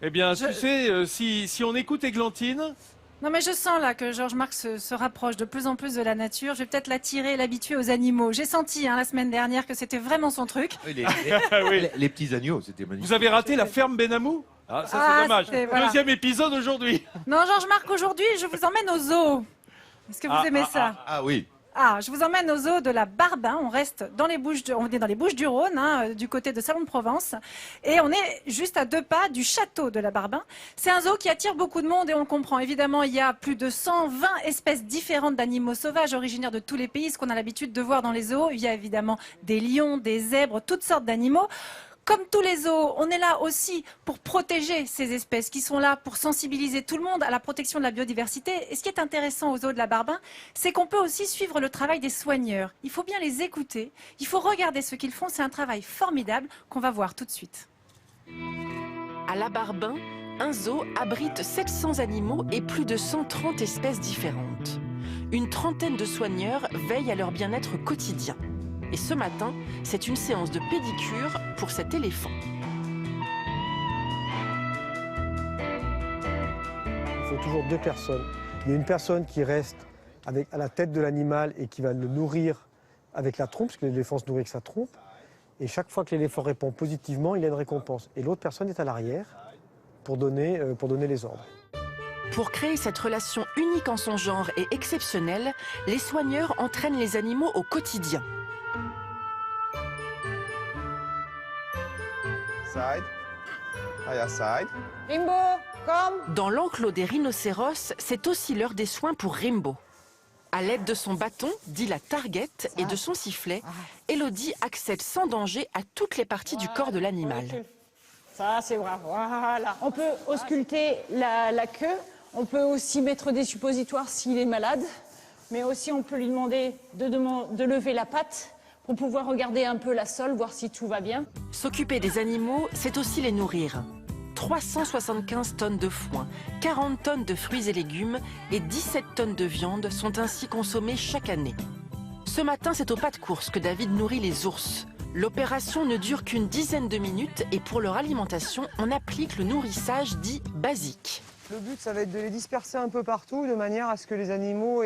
Eh bien, tu sais, si on écoute Églantine... Non mais je sens là que Georges Marc se rapproche de plus en plus de la nature. Je vais peut-être l'attirer et l'habituer aux animaux. J'ai senti la semaine dernière que c'était vraiment son truc. Oui, Oui. les petits agneaux, c'était magnifique. Vous avez raté la ferme Benamou? Ah, ça c'est dommage. Voilà. Deuxième épisode aujourd'hui. Non Georges Marc, aujourd'hui je vous emmène au zoo. Est-ce que vous aimez ça? Ah oui. Je vous emmène au zoo de la Barbin. On reste dans les on est dans les Bouches-du-Rhône, du côté de Salon de Provence. Et on est juste à 2 pas du château de la Barbin. C'est un zoo qui attire beaucoup de monde et on le comprend. Évidemment, il y a plus de 120 espèces différentes d'animaux sauvages originaires de tous les pays, ce qu'on a l'habitude de voir dans les zoos. Il y a évidemment des lions, des zèbres, toutes sortes d'animaux. Comme tous les zoos, on est là aussi pour protéger ces espèces qui sont là pour sensibiliser tout le monde à la protection de la biodiversité. Et ce qui est intéressant aux zoos de la Barbin, c'est qu'on peut aussi suivre le travail des soigneurs. Il faut bien les écouter, il faut regarder ce qu'ils font. C'est un travail formidable qu'on va voir tout de suite. À la Barbin, un zoo abrite 700 animaux et plus de 130 espèces différentes. Une trentaine de soigneurs veillent à leur bien-être quotidien. Et ce matin, c'est une séance de pédicure pour cet éléphant. Il faut toujours 2 personnes. Il y a une personne qui reste à la tête de l'animal et qui va le nourrir avec la trompe, parce que l'éléphant se nourrit avec sa trompe. Et chaque fois que l'éléphant répond positivement, il a une récompense. Et l'autre personne est à l'arrière pour donner les ordres. Pour créer cette relation unique en son genre et exceptionnelle, les soigneurs entraînent les animaux au quotidien. Side. Hiya, side. Rimbo, come. Dans l'enclos des rhinocéros, c'est aussi l'heure des soins pour Rimbo. À l'aide de son bâton, dit la target, et de son sifflet, Elodie accède sans danger à toutes les parties du corps de l'animal. Ça, c'est vrai. Voilà. On peut ausculter la queue. On peut aussi mettre des suppositoires s'il est malade. Mais aussi, on peut lui demander de lever la patte pour pouvoir regarder un peu la sole, voir si tout va bien. S'occuper des animaux, c'est aussi les nourrir. 375 tonnes de foin, 40 tonnes de fruits et légumes et 17 tonnes de viande sont ainsi consommées chaque année. Ce matin, c'est au pas de course que David nourrit les ours. L'opération ne dure qu'une dizaine de minutes et pour leur alimentation, on applique le nourrissage dit basique. Le but, ça va être de les disperser un peu partout, de manière à ce que les animaux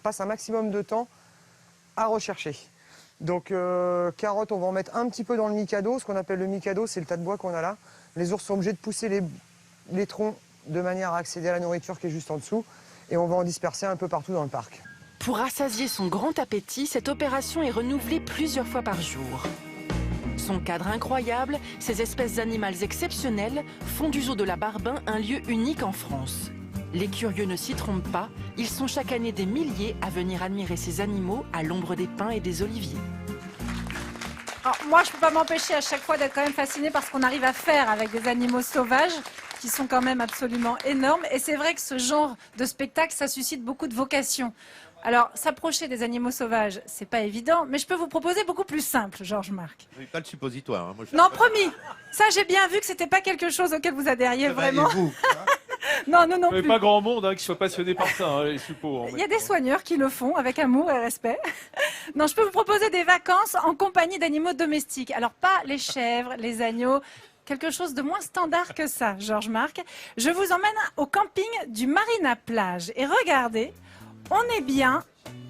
passent un maximum de temps à rechercher. Donc carottes, on va en mettre un petit peu dans le mikado. Ce qu'on appelle le mikado, c'est le tas de bois qu'on a là. Les ours sont obligés de pousser les troncs de manière à accéder à la nourriture qui est juste en dessous. Et on va en disperser un peu partout dans le parc. Pour rassasier son grand appétit, cette opération est renouvelée plusieurs fois par jour. Son cadre incroyable, ces espèces animales exceptionnelles font du zoo de la Barbin un lieu unique en France. Les curieux ne s'y trompent pas, ils sont chaque année des milliers à venir admirer ces animaux à l'ombre des pins et des oliviers. Alors, moi, je ne peux pas m'empêcher à chaque fois d'être quand même fascinée par ce qu'on arrive à faire avec des animaux sauvages qui sont quand même absolument énormes. Et c'est vrai que ce genre de spectacle, ça suscite beaucoup de vocations. Alors, s'approcher des animaux sauvages, c'est pas évident, mais je peux vous proposer beaucoup plus simple, Georges Marc. Oui, pas le suppositoire. Hein. Moi, Non, promis. Ça, j'ai bien vu que c'était pas quelque chose auquel vous adhériez vraiment. Vous, Non, non, non Il n'y plus. a pas grand monde qui soit passionné par ça, les suppos. Il y a des soigneurs qui le font avec amour et respect. Non, je peux vous proposer des vacances en compagnie d'animaux domestiques. Alors, pas les chèvres, les agneaux, quelque chose de moins standard que ça, Georges Marc. Je vous emmène au camping du Marina Plage. Et regardez, on est bien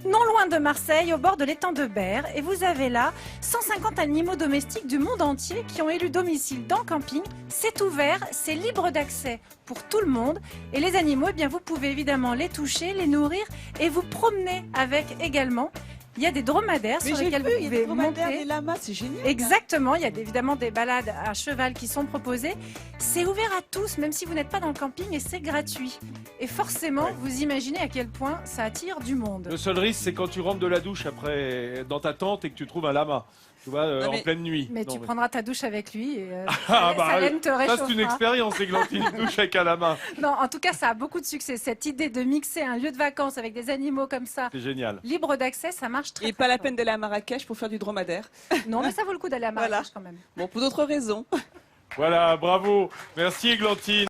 non loin de Marseille, au bord de l'étang de Berre. Et vous avez là 150 animaux domestiques du monde entier qui ont élu domicile dans le camping. C'est ouvert, c'est libre d'accès pour tout le monde. Et les animaux, eh bien, vous pouvez évidemment les toucher, les nourrir et vous promener avec également. Il y a des dromadaires sur lesquels vous pouvez monter. Des lamas, c'est génial. Exactement, il y a évidemment des balades à cheval qui sont proposées. C'est ouvert à tous, même si vous n'êtes pas dans le camping, et c'est gratuit. Et forcément, vous imaginez à quel point ça attire du monde. Le seul risque, c'est quand tu rentres de la douche après dans ta tente et que tu trouves un lama. Tu vois, en pleine nuit. Mais Non, tu prendras ta douche avec lui et Ah bah, sa laine te réchauffera. ça, c'est une expérience, Églantine, une douche avec un lama. Non, en tout cas, ça a beaucoup de succès. Cette idée de mixer un lieu de vacances avec des animaux comme ça, C'est génial. libre d'accès, ça marche très Et très pas la fort. peine d'aller à Marrakech pour faire du dromadaire. Non, mais ça vaut le coup d'aller à Marrakech Voilà. quand même. Bon, pour d'autres raisons. Voilà, bravo. Merci, Églantine.